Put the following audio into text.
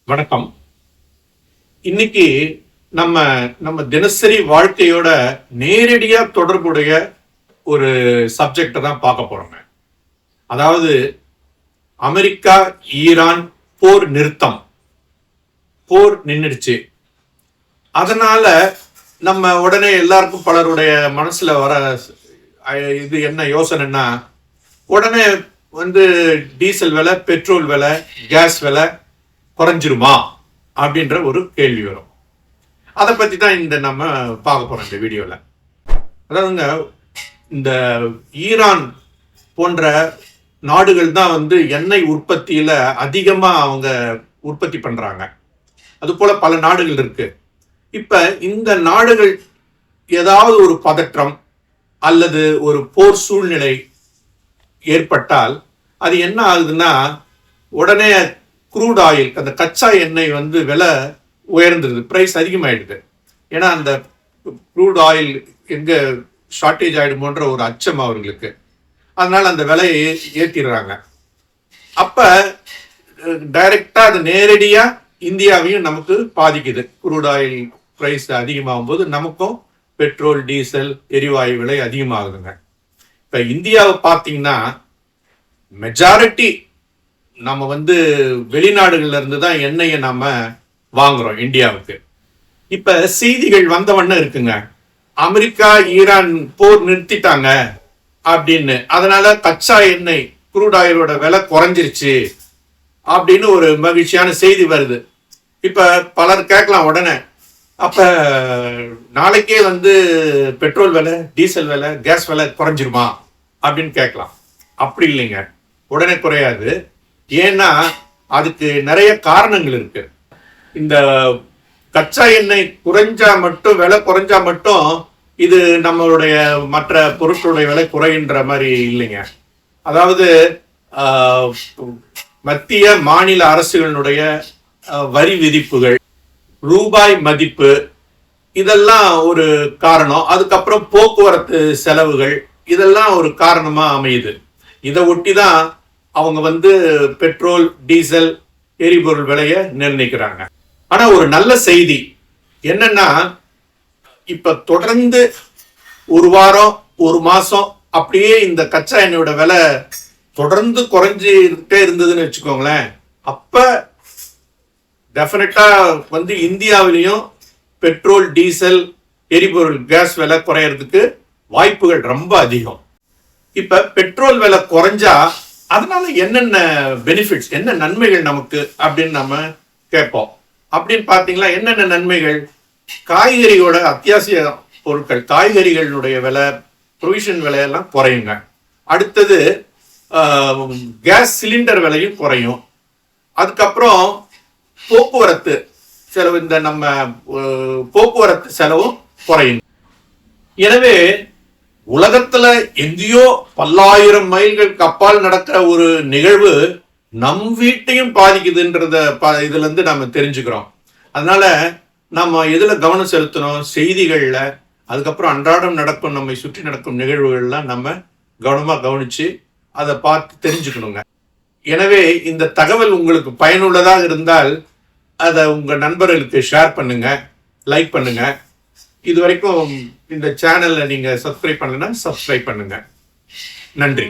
வணக்கம். இன்னைக்கு நம்ம நம்ம தினசரி வாழ்க்கையோட நேரடியா தொடர்புடைய ஒரு சப்ஜெக்ட தான் பார்க்க போறோங்க. அதாவது அமெரிக்கா ஈரான் போர் நிறுத்தம். போர் நின்றுடுச்சு. அதனால நம்ம உடனே எல்லாருக்கும் பலருடைய மனசுல வர இது என்ன யோசனைன்னா, உடனே டீசல் விலை, பெட்ரோல் விலை, கேஸ் விலை குறைஞ்சிருமா அப்படின்ற ஒரு கேள்வி வரும். அதை பத்தி தான் நம்ம பார்க்க போறோம் இந்த வீடியோல. அதாவதுங்க, இந்த ஈரான் போன்ற நாடுகள் தான் எண்ணெய் உற்பத்தியில அதிகமா அவங்க உற்பத்தி பண்றாங்க. அது போல பல நாடுகள் இருக்கு. இப்ப இந்த நாடுகள் ஏதாவது ஒரு பதற்றம் அல்லது ஒரு போர் சூழ்நிலை ஏற்பட்டால் அது என்ன ஆகுதுன்னா, உடனே க்ரூட் ஆயில், அந்த கச்சா எண்ணெய் விலை உயர்ந்துருது, பிரைஸ் அதிகமாயிடுது. ஏன்னா அந்த க்ரூட் ஆயில் எங்க ஷார்டேஜ் ஆயிடுமோன்ற ஒரு அச்சம் அவர்களுக்கு. அதனால அந்த விலையை ஏற்றிடுறாங்க. அப்ப டைரக்டா அது நேரடியா இந்தியாவையும் நமக்கு பாதிக்குது. க்ரூட் ஆயில் பிரைஸ் அதிகமாகும் போது நமக்கும் பெட்ரோல், டீசல், எரிவாயு விலை அதிகமாகுதுங்க. இப்ப இந்தியாவை பார்த்தீங்கன்னா மெஜாரிட்டி நம்ம வெளிநாடுகள்ல இருந்து தான் எண்ணெயை நாம வாங்குறோம் இந்தியாவுக்கு. இப்ப செய்திகள் வந்தவண்ண இருக்குங்க, அமெரிக்கா ஈரான் போர் நிறுத்திட்டாங்க அப்படின்னு, அதனால கச்சா எண்ணெய் குரூட் ஆயிலோட விலை குறைஞ்சிருச்சு அப்படின்னு ஒரு மகிழ்ச்சியான செய்தி வருது. இப்ப பலர் கேட்கலாம் உடனே, அப்ப நாளைக்கே பெட்ரோல் விலை, டீசல் விலை, கேஸ் விலை குறைஞ்சிருமா அப்படின்னு கேட்கலாம். அப்படி இல்லைங்க, உடனே குறையாது. ஏன்னா அதுக்கு நிறைய காரணங்கள் இருக்கு. இந்த கச்சா எண்ணெய் குறைஞ்சா மட்டும், விலை குறைஞ்சா மட்டும் இது நம்மளுடைய மற்ற பொருட்களுடைய விலை குறைகின்ற மாதிரி இல்லைங்க. அதாவது மத்திய மாநில அரசுகளுடைய வரி விதிப்புகள், ரூபாய் மதிப்பு, இதெல்லாம் ஒரு காரணம். அதுக்கப்புறம் போக்குவரத்து செலவுகள், இதெல்லாம் ஒரு காரணமா அமையுது. இதை ஒட்டி தான் அவங்க பெட்ரோல், டீசல், எரிபொருள் விலையை நிர்ணயிக்கிறாங்க. ஆனா ஒரு நல்ல செய்தி என்னன்னா, இப்ப தொடர்ந்து ஒரு வாரம், ஒரு மாசம் அப்படியே இந்த கச்சா எண்ணெயோட விலை தொடர்ந்து குறைஞ்சிட்டே இருந்ததுன்னு வச்சுக்கோங்களேன், அப்ப டெஃபினட்டா இந்தியாவிலையும் பெட்ரோல், டீசல், எரிபொருள், கேஸ் விலை குறையறதுக்கு வாய்ப்புகள் ரொம்ப அதிகம். இப்ப பெட்ரோல் விலை குறைஞ்சா அதனால என்னென்ன பெனிஃபிட்ஸ், என்ன நன்மைகள் நமக்கு அப்படின்னு நம்ம கேட்போம். அப்படின்னு பாத்தீங்களா, என்னென்ன நன்மைகள்? காய்கறியோட அத்தியாவசிய பொருட்கள், காய்கறிகளுடைய விலை, ப்ரொவிஷன் விலையெல்லாம் குறையுங்க. அடுத்தது கேஸ் சிலிண்டர் விலையும் குறையும். அதுக்கப்புறம் போக்குவரத்து செலவு, இந்த நம்ம போக்குவரத்து செலவும் குறையும். எனவே உலகத்துல எங்கேயோ பல்லாயிரம் மைல்களுக்கு அப்பால் நடக்கிற ஒரு நிகழ்வு நம் வீட்டையும் பாதிக்குதுன்றத இதுல இருந்து நம்ம தெரிஞ்சுக்கிறோம். அதனால நம்ம எதுல கவனம் செலுத்தணும்? செய்திகள்ல, அதுக்கப்புறம் அன்றாடம் நடக்கும், நம்மை சுற்றி நடக்கும் நிகழ்வுகள்லாம் நம்ம கவனமா கவனிச்சு அதை பார்த்து தெரிஞ்சுக்கணுங்க. எனவே இந்த தகவல் உங்களுக்கு பயனுள்ளதாக இருந்தால் அதை உங்க நண்பர்களுக்கு ஷேர் பண்ணுங்க, லைக் பண்ணுங்க. இது வரைக்கும் இந்த சேனல்ல நீங்க சப்ஸ்கிரைப் பண்ணலன்னா சப்ஸ்கிரைப் பண்ணுங்க. நன்றி.